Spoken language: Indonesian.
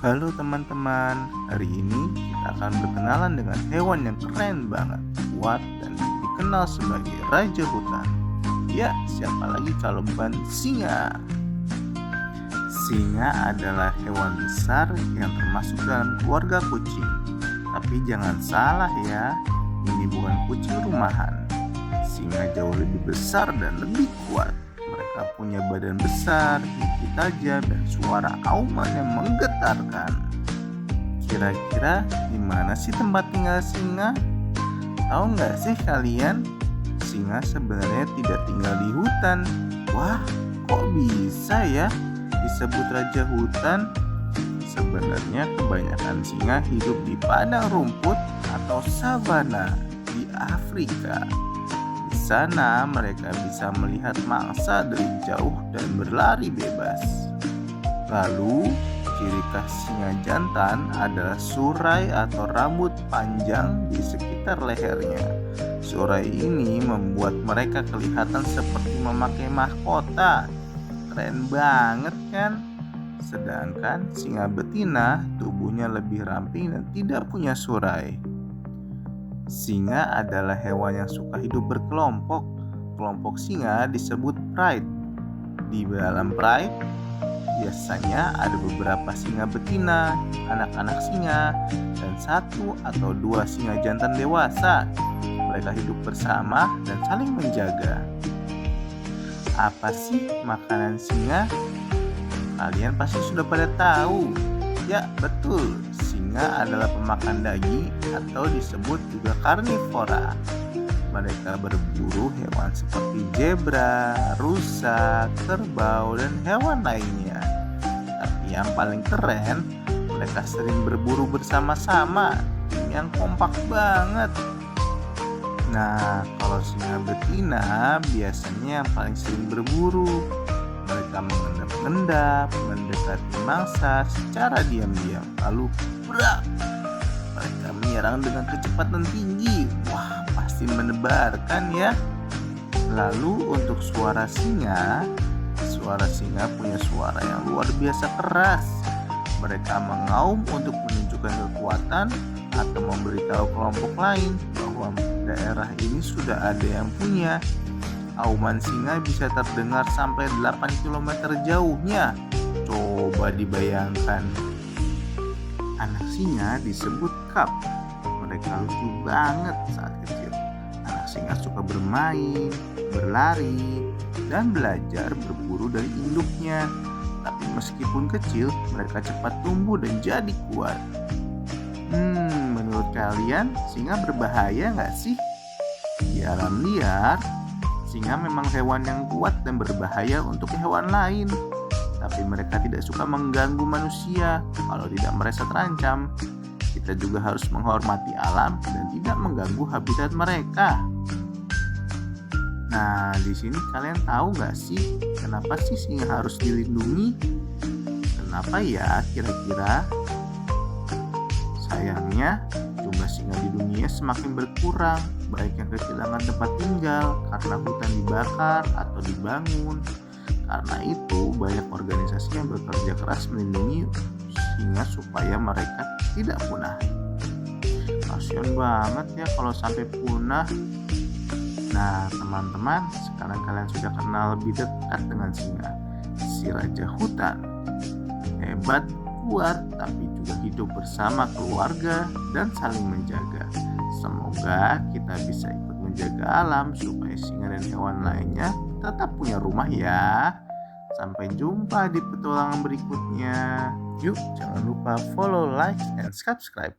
Halo teman-teman, hari ini kita akan berkenalan dengan hewan yang keren banget, kuat dan dikenal sebagai raja hutan. Ya, siapa lagi kalau bukan singa? Singa adalah hewan besar yang termasuk dalam keluarga kucing. Tapi jangan salah ya, ini bukan kucing rumahan. Singa jauh lebih besar dan lebih kuat. Mereka punya badan besar, gigi tajam, dan suara auman yang menggetarkan. Kira-kira di mana sih tempat tinggal singa? Tahu nggak sih kalian? Singa sebenarnya tidak tinggal di hutan. Wah, kok bisa ya disebut raja hutan? Sebenarnya kebanyakan singa hidup di padang rumput atau savana di Afrika. Di sana mereka bisa melihat mangsa dari jauh dan berlari bebas. Lalu, ciri khas singa jantan adalah surai atau rambut panjang di sekitar lehernya. Surai ini membuat mereka kelihatan seperti memakai mahkota. Keren banget kan? Sedangkan singa betina tubuhnya lebih ramping dan tidak punya surai. Singa adalah hewan yang suka hidup berkelompok. Kelompok singa disebut pride. Di dalam pride, biasanya ada beberapa singa betina, anak-anak singa, dan 1 atau 2 singa jantan dewasa. Mereka hidup bersama dan saling menjaga. Apa sih makanan singa? Kalian pasti sudah pada tahu. Ya, betul. Singa adalah pemakan daging atau disebut juga karnivora. Mereka berburu hewan seperti zebra, rusa, kerbau, dan hewan lainnya. Tapi yang paling keren, mereka sering berburu bersama-sama, tim yang kompak banget. Nah, kalau singa betina biasanya yang paling sering berburu. Mereka mengendap-endap, mendekati mangsa secara diam-diam, lalu berak. Mereka menyerang dengan kecepatan tinggi. Wah, pasti menebarkan ya. Lalu untuk suara singa punya suara yang luar biasa keras. Mereka mengaum untuk menunjukkan kekuatan atau memberitahu kelompok lain bahwa daerah ini sudah ada yang punya. Auman singa bisa terdengar sampai 8 km jauhnya. Coba dibayangkan. Anak singa disebut cub. Mereka lucu banget saat kecil. Anak singa suka bermain, berlari, dan belajar berburu dari induknya. Tapi meskipun kecil, mereka cepat tumbuh dan jadi kuat. Menurut kalian singa berbahaya nggak sih? Di alam liar, singa memang hewan yang kuat dan berbahaya untuk hewan lain. Tapi mereka tidak suka mengganggu manusia kalau tidak merasa terancam. Kita juga harus menghormati alam dan tidak mengganggu habitat mereka. Nah, di sini kalian tahu nggak sih kenapa sih singa harus dilindungi? Kenapa ya kira-kira? Sayangnya, jumlah singa di dunia semakin berkurang, baik yang kehilangan tempat tinggal karena hutan dibakar atau dibangun. Karena itu, banyak organisasi yang bekerja keras melindungi singa supaya mereka tidak punah. Kasian banget ya kalau sampai punah. Nah, teman-teman, sekarang kalian sudah kenal lebih dekat dengan singa, si raja hutan. Hebat, kuat, tapi juga hidup bersama keluarga dan saling menjaga. Semoga kita bisa ikut menjaga alam supaya singa dan hewan lainnya tetap punya rumah ya. Sampai jumpa di petualangan berikutnya. Yuk, jangan lupa follow, like, and subscribe.